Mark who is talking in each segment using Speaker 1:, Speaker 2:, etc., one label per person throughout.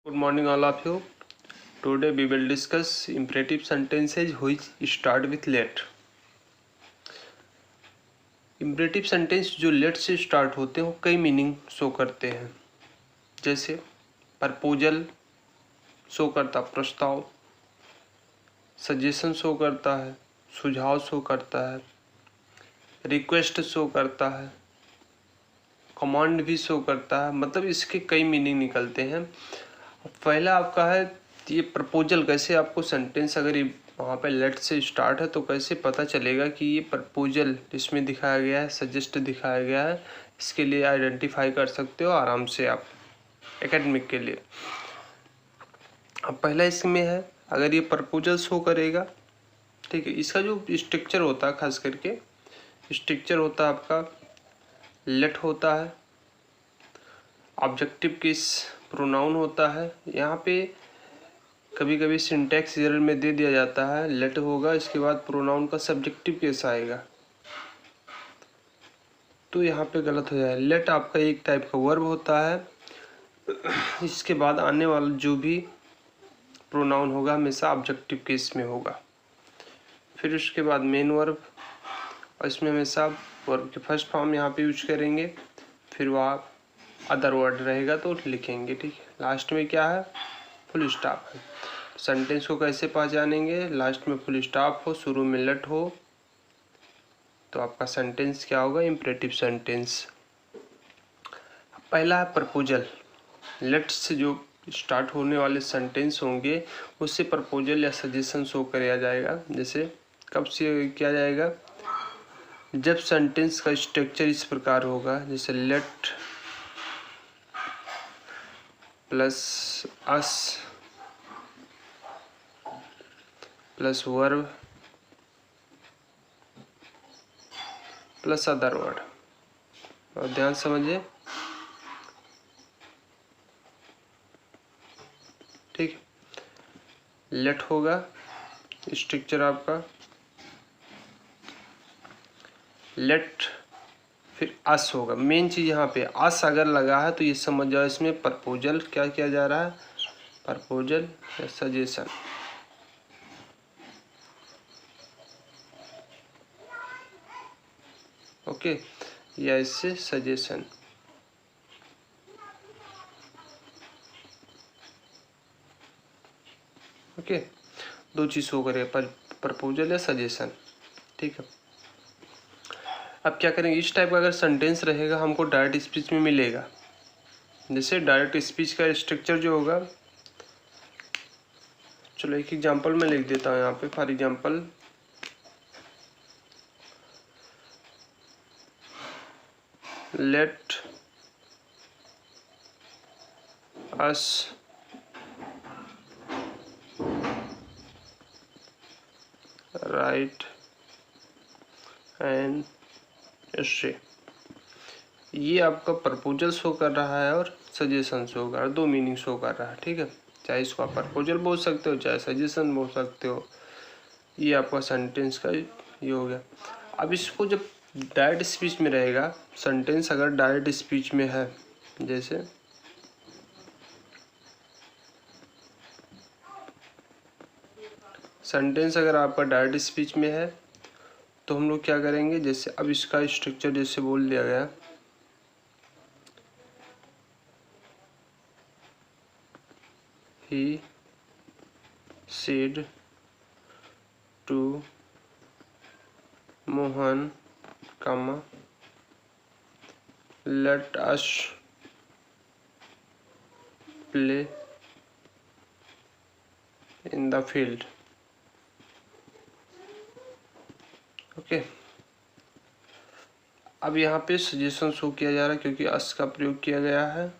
Speaker 1: Good morning, all of you. Today we will discuss imperative sentences which start with let. imperative sentence जो late से start होते हैं वो कई meaning show करते हैं, जैसे प्रपोजल शो करता प्रस्ताव, सजेशन शो करता है, सुझाव शो करता है, रिक्वेस्ट शो करता है, कमांड भी शो करता है। मतलब इसके कई मीनिंग निकलते हैं। पहला आपका है ये प्रपोजल। कैसे आपको सेंटेंस अगर ये वहाँ पे लेट से स्टार्ट है तो कैसे पता चलेगा कि ये प्रपोजल इसमें दिखाया गया है, सजेस्ट दिखाया गया है। इसके लिए आइडेंटिफाई कर सकते हो आराम से आप एकेडमिक के लिए। अब पहला इसमें है, अगर ये प्रपोजल शो करेगा, ठीक है, इसका जो स्ट्रक्चर होता है, खास करके स्ट्रक्चर होता है आपका लेट होता है, ऑब्जेक्टिव केस प्रोनाउन होता है। यहाँ पे कभी कभी सिंटैक्स एरर में दे दिया जाता है लेट होगा, इसके बाद प्रोनाउन का सब्जेक्टिव केस आएगा, तो यहाँ पे गलत हो जाए। लेट आपका एक टाइप का वर्ब होता है, इसके बाद आने वाला जो भी प्रोनाउन होगा हमेशा ऑब्जेक्टिव केस में होगा। फिर उसके बाद मेन वर्ब, और इसमें हमेशा वर्ब के फर्स्ट फॉर्म यहाँ पे यूज करेंगे, फिर वह अदर वर्ड रहेगा तो लिखेंगे, ठीक है। लास्ट में क्या है, फुल स्टॉप है। सेंटेंस को कैसे पहचानेंगे, लास्ट में फुल स्टॉप हो, शुरू में लेट हो, तो आपका सेंटेंस क्या होगा, इम्परेटिव सेंटेंस। पहला है प्रपोजल। लेट से जो स्टार्ट होने वाले सेंटेंस होंगे उससे प्रपोजल या सजेशन शो किया जाएगा। जैसे कब से किया जाएगा, जब सेंटेंस का स्ट्रक्चर इस प्रकार होगा, जैसे let plus us plus verb plus other word. और ध्यान समझिए, ठीक। लेट होगा स्ट्रक्चर आपका, लेट फिर अस होगा। मेन चीज यहाँ पे अस अगर लगा है तो ये समझ जाओ इसमें प्रपोजल क्या किया जा रहा है, प्रपोजल या सजेशन। ओके, या इससे सजेशन। ओके, दो चीज हो करे, प्रपोजल या सजेशन, ठीक है। अब क्या करेंगे, इस टाइप का अगर सेंटेंस रहेगा हमको डायरेक्ट स्पीच में मिलेगा। जैसे डायरेक्ट स्पीच का स्ट्रक्चर जो होगा, चलो एक एग्जांपल मैं लिख देता हूँ यहाँ पे। For example, let us write an essay. ये आपका प्रपोजल शो कर रहा है और सजेशन शो कर रहा है, दो मीनिंग शो कर रहा है, ठीक है। चाहे इसको आप प्रपोजल बोल सकते हो, चाहे सजेशन बोल सकते हो। ये आपका सेंटेंस का ये हो गया। अब इसको जब डायरेक्ट स्पीच में रहेगा, सेंटेंस अगर डायरेक्ट स्पीच में है, जैसे सेंटेंस अगर आपका डायरेक्ट स्पीच में है तो हम लोग क्या करेंगे, जैसे अब इसका स्ट्रक्चर जैसे बोल दिया गया, he said to Mohan comma let us play in the field। Okay, अब यहाँ पे सजेशन शो किया जा रहा है क्योंकि अस का प्रयोग किया गया है।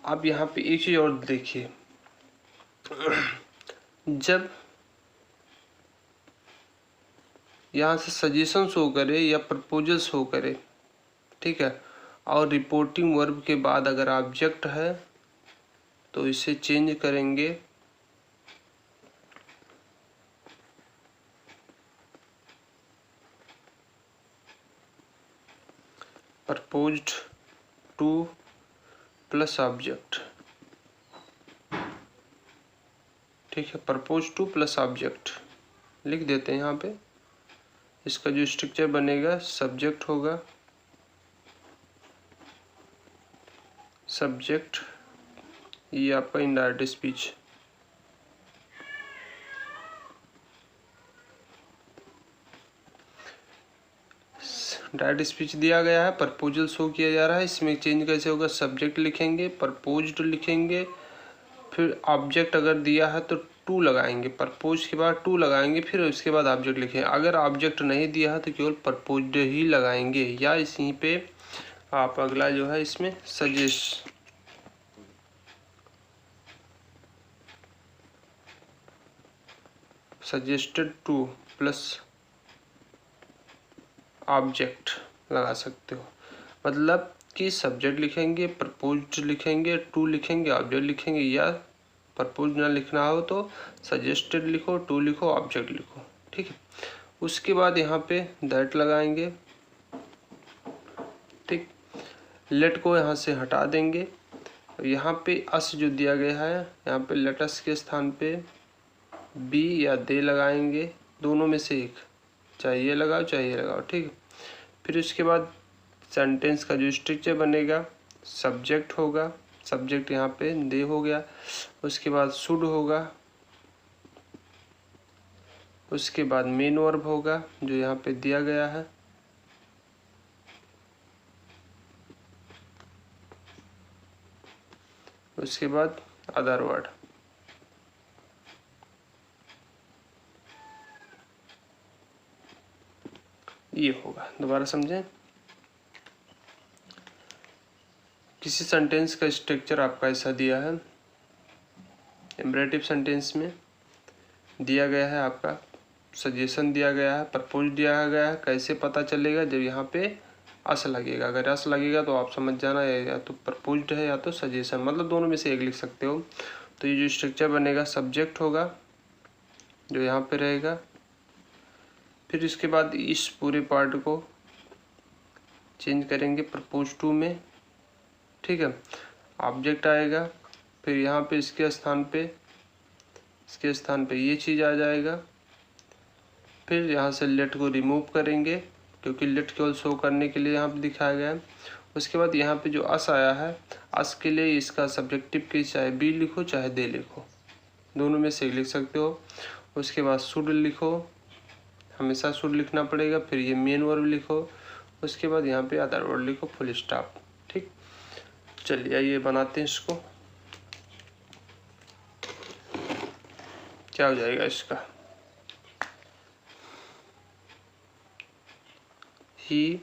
Speaker 1: अब यहाँ पे एक चीज और देखिए, जब यहाँ से सजेशन शो करे या प्रपोजल शो करे, ठीक है, और रिपोर्टिंग वर्ब के बाद अगर ऑब्जेक्ट है तो इसे चेंज करेंगे प्रपोज्ड टू प्लस ऑब्जेक्ट, ठीक है, प्रपोज टू प्लस ऑब्जेक्ट लिख देते हैं यहाँ पे। इसका जो स्ट्रक्चर बनेगा, सब्जेक्ट होगा, सब्जेक्ट, ये आपका इनडायरेक्ट स्पीच, डायरेक्ट स्पीच दिया गया है, प्रपोजल शो किया जा रहा है। इसमें चेंज कैसे होगा, सब्जेक्ट लिखेंगे, प्रपोज्ड लिखेंगे, फिर ऑब्जेक्ट अगर दिया है तो टू लगाएंगे, प्रपोज के बाद टू लगाएंगे, फिर उसके बाद ऑब्जेक्ट लिखेंगे। अगर ऑब्जेक्ट नहीं दिया है तो केवल प्रपोज्ड ही लगाएंगे। या इसी पे आप अगला जो है इसमें सजेस्टेड टू प्लस ऑब्जेक्ट लगा सकते हो। मतलब कि सब्जेक्ट लिखेंगे, प्रपोज्ड लिखेंगे, टू लिखेंगे, ऑब्जेक्ट लिखेंगे, या प्रपोज ना लिखना हो तो सजेस्टेड लिखो, टू लिखो, ऑब्जेक्ट लिखो, ठीक है। उसके बाद यहाँ पे दैट लगाएंगे, ठीक। लेट को यहाँ से हटा देंगे। यहाँ पे अस जो दिया गया है, यहाँ पे लेटस के स्थान पे बी या दे लगाएंगे, दोनों में से एक, चाहे ये लगाओ चाहे ये लगाओ, ठीक है। फिर उसके बाद सेंटेंस का जो स्ट्रक्चर बनेगा, सब्जेक्ट होगा, सब्जेक्ट यहाँ पे दे हो गया, उसके बाद शुड होगा, उसके बाद मेन वर्ब होगा जो यहाँ पे दिया गया है, उसके बाद अदर वर्ड। ये होगा, दोबारा समझें। किसी सेंटेंस का स्ट्रक्चर आपका ऐसा दिया है, इम्परेटिव सेंटेंस में दिया गया है, आपका सजेशन दिया गया है, प्रपोज दिया गया है। कैसे पता चलेगा, जब यहाँ पे अस लगेगा। अगर अस लगेगा तो आप समझ जाना या तो प्रपोज्ड है या तो सजेशन, मतलब दोनों में से एक लिख सकते हो। तो ये जो स्ट्रक्चर बनेगा, सब्जेक्ट होगा जो यहाँ पे रहेगा, फिर इसके बाद इस पूरे पार्ट को चेंज करेंगे प्रपोज टू में, ठीक है। ऑब्जेक्ट आएगा, फिर यहाँ पे इसके स्थान पे ये चीज़ आ जाएगा। फिर यहाँ से लेट को रिमूव करेंगे क्योंकि लेट केवल शो करने के लिए यहाँ पे दिखाया गया है। उसके बाद यहाँ पे जो अस आया है, अस के लिए इसका सब्जेक्टिव की चाहे बी लिखो चाहे दे लिखो, दोनों में से लिख सकते हो। उसके बाद शुड लिखो, हमेशा शुड लिखना पड़ेगा। फिर ये मेन वर्ब लिखो, उसके बाद यहाँ पे अदर वर्ड लिखो, फुल स्टॉप, ठीक। चलिए ये बनाते हैं इसको। क्या हो जाएगा इसका, he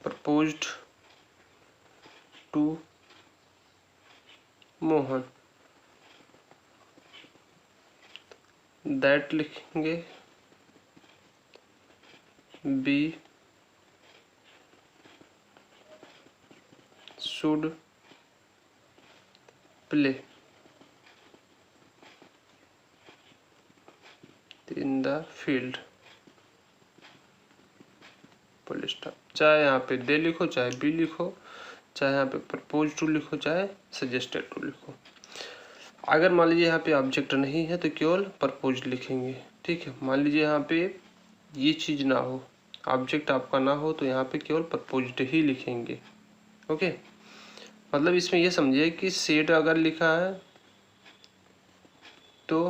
Speaker 1: proposed to Mohan, that लिखेंगे, we should play in the field, full stop. चाहे यहाँ पे दे लिखो चाहे बी लिखो, चाहे यहाँ पे प्रपोज टू लिखो चाहे सजेस्टेड टू लिखो। अगर मान लीजिए यहाँ पे ऑब्जेक्ट नहीं है तो केवल प्रपोज लिखेंगे, ठीक है। मान लीजिए यहाँ पे ये चीज़ ना हो, ऑब्जेक्ट आपका ना हो, तो यहाँ पे केवल प्रपोज्ड ही लिखेंगे, ओके। मतलब इसमें ये समझिए कि सेड अगर लिखा है तो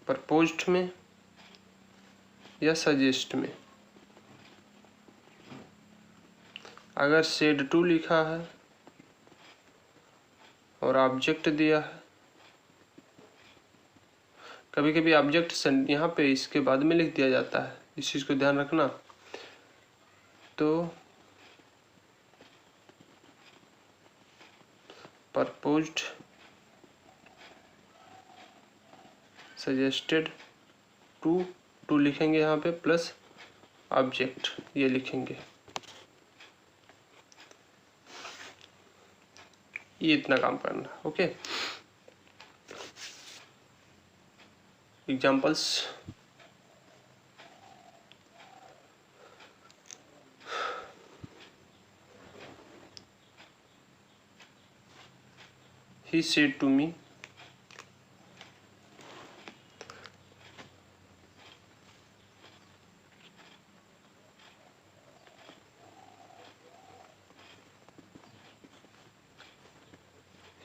Speaker 1: प्रपोज्ड में या सजेस्ट में, अगर सेड टू लिखा है और ऑब्जेक्ट दिया है, कभी कभी ऑब्जेक्ट यहाँ पे इसके बाद में लिख दिया जाता है, इस चीज़ को ध्यान रखना। तो प्रपोज्ड, सजेस्टेड, टू लिखेंगे यहाँ पे प्लस ऑब्जेक्ट, ये लिखेंगे। ये इतना काम करना, okay. Examples, he said to me,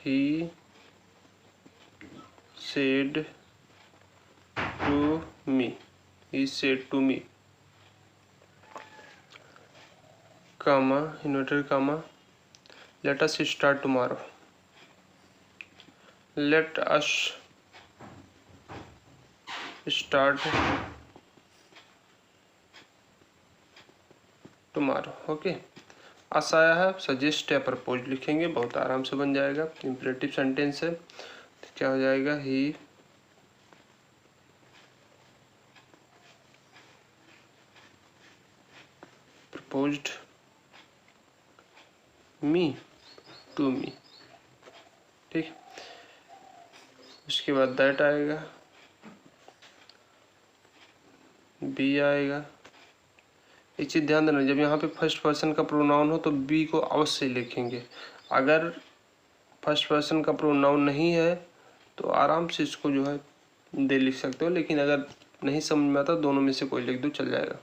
Speaker 1: he said to me, he said to me, comma, inverted comma, let us start tomorrow, let us start tomorrow। Okay, अस आया है, सजेस्ट या प्रपोज लिखेंगे, बहुत आराम से बन जाएगा। इंपरेटिव सेंटेंस है तो क्या हो जाएगा, ही प्रपोज्ड मी टू मी। ठीक, उसके बाद दैट आएगा, बी आएगा। एक चीज ध्यान देना, जब यहाँ पे फर्स्ट पर्सन का प्रोनाउन हो तो बी को अवश्य लिखेंगे। अगर फर्स्ट पर्सन का प्रोनाउन नहीं है तो आराम से इसको जो है दे लिख सकते हो, लेकिन अगर नहीं समझ में आता दोनों में से कोई लिख दो, चल जाएगा।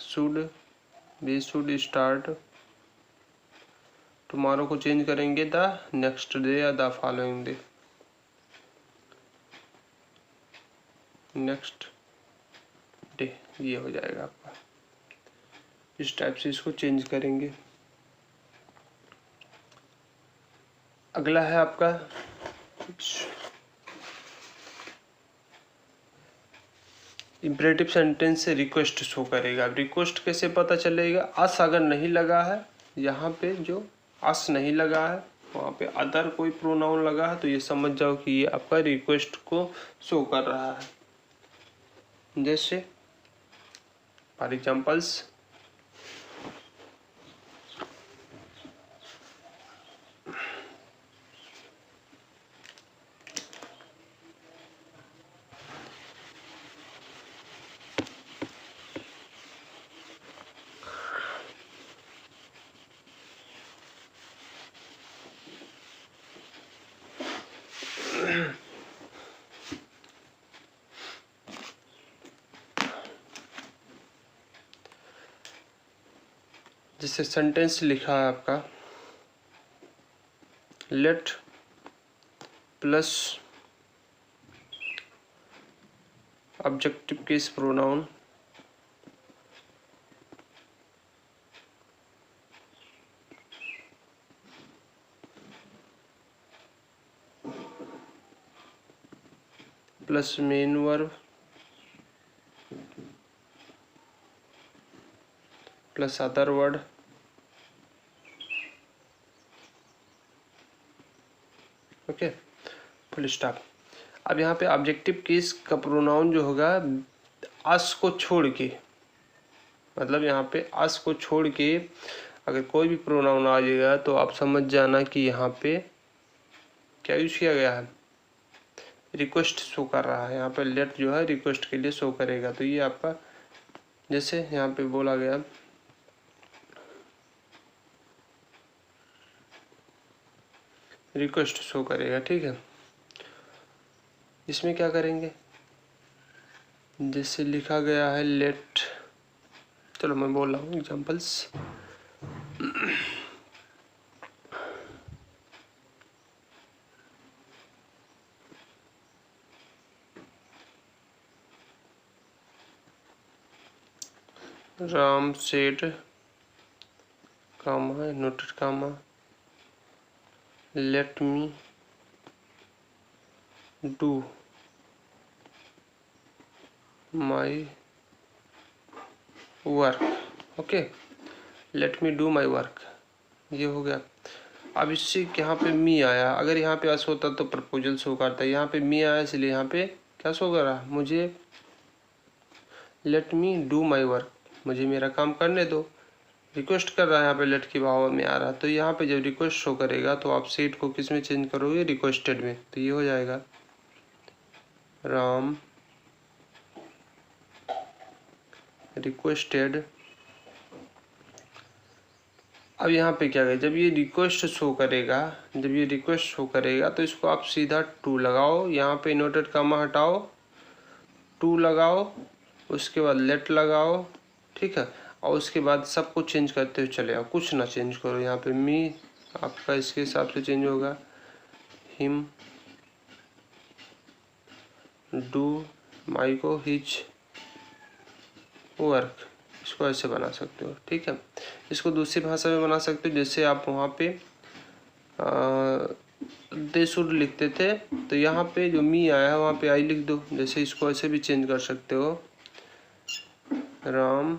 Speaker 1: Should, we should start tomorrow को चेंज करेंगे द नेक्स्ट डे या the following day, next day, ये हो जाएगा आपका। इस टाइप से इसको चेंज करेंगे। अगला है आपका इंपरेटिव सेंटेंस से रिक्वेस्ट शो करेगा। रिक्वेस्ट कैसे पता चलेगा, अस अगर नहीं लगा है, यहाँ पे जो अस नहीं लगा है वहाँ पे अदर कोई प्रोनाउन लगा है, तो ये समझ जाओ कि ये आपका रिक्वेस्ट को शो कर रहा है। जैसे फॉर एग्जाम्पल्स, जैसे सेंटेंस लिखा है आपका, late plus objective case pronoun plus main verb plus other word, okay, full stop. अब यहाँ पे ऑब्जेक्टिव केस का प्रोनाउन जो होगा अस को छोड़ के, मतलब यहाँ पे अस को छोड़ के अगर कोई भी प्रोनाउन आ जाएगा तो आप समझ जाना कि यहाँ पे क्या यूज किया गया है, रिक्वेस्ट शो कर रहा है। यहाँ पे लेट जो है रिक्वेस्ट के लिए शो करेगा। तो ये आपका, जैसे यहाँ पे बोला गया रिक्वेस्ट शो करेगा, ठीक है। इसमें क्या करेंगे, जैसे लिखा गया है लेट, चलो मैं बोल रहा हूँ examples, Ram said comma noted comma let me do my work, okay, let me do my work, ये हो गया। अब इससे यहाँ पे मी आया, अगर यहाँ पे अस होता तो प्रपोजल शो करता है, यहाँ पे मी आया इसलिए यहाँ पे क्या शो कर रहा, मुझे late me do my work, मुझे मेरा काम करने दो। रिक्वेस्ट कर रहा है, यहाँ पे लेट की भाव में आ रहा है। तो यहाँ पे जब रिक्वेस्ट शो करेगा तो आप सेट को किस में चेंज करोगे, रिक्वेस्टेड में। तो ये हो जाएगा राम रिक्वेस्टेड। अब यहाँ पे क्या है, जब ये रिक्वेस्ट शो करेगा, जब ये रिक्वेस्ट शो करेगा तो इसको आप सीधा टू लगाओ, यहाँ पे इन्वर्टेड कॉमा हटाओ, टू लगाओ, उसके बाद लेट लगाओ, ठीक है। और उसके बाद सब कुछ चेंज करते हुए चले आओ, कुछ ना चेंज करो। यहाँ पे मी आपका इसके हिसाब से चेंज होगा, हिम, डू, माई को हिच वर्क, इसको ऐसे बना सकते हो, ठीक है। इसको दूसरी भाषा में बना सकते हो, जैसे आप वहाँ पे दे शुड लिखते थे, तो यहाँ पे जो मी आया है वहाँ पे आई लिख दो। जैसे इसको ऐसे भी चेंज कर सकते हो, Ram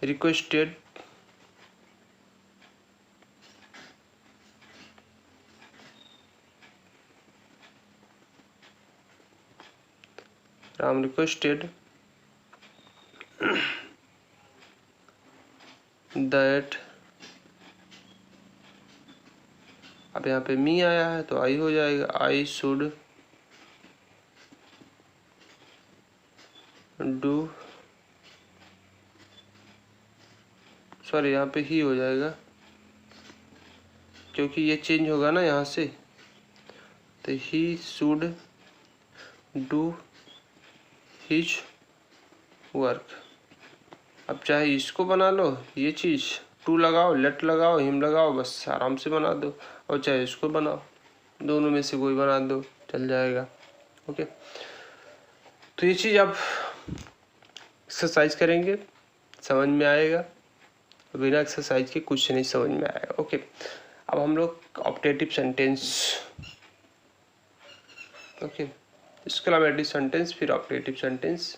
Speaker 1: requested Ram requested that, अब यहाँ पे मी आया है तो आई हो जाएगा, आई शुड डू, सॉरी यहाँ पे ही हो जाएगा क्योंकि ये चेंज होगा ना यहाँ से। तो he should do his work. अब चाहे इसको बना लो, ये चीज़ टू लगाओ, लेट लगाओ, हिम लगाओ, बस आराम से बना दो। और चाहे इसको बनाओ, दोनों में से कोई बना दो, चल जाएगा। ओके, तो ये चीज़ आप एक्सरसाइज करेंगे, समझ में आएगा। बिना एक्सरसाइज के कुछ नहीं समझ में आएगा। ओके, अब हम लोग optative sentence, okay, exclamatory sentence फिर ऑप्टेटिव सेंटेंस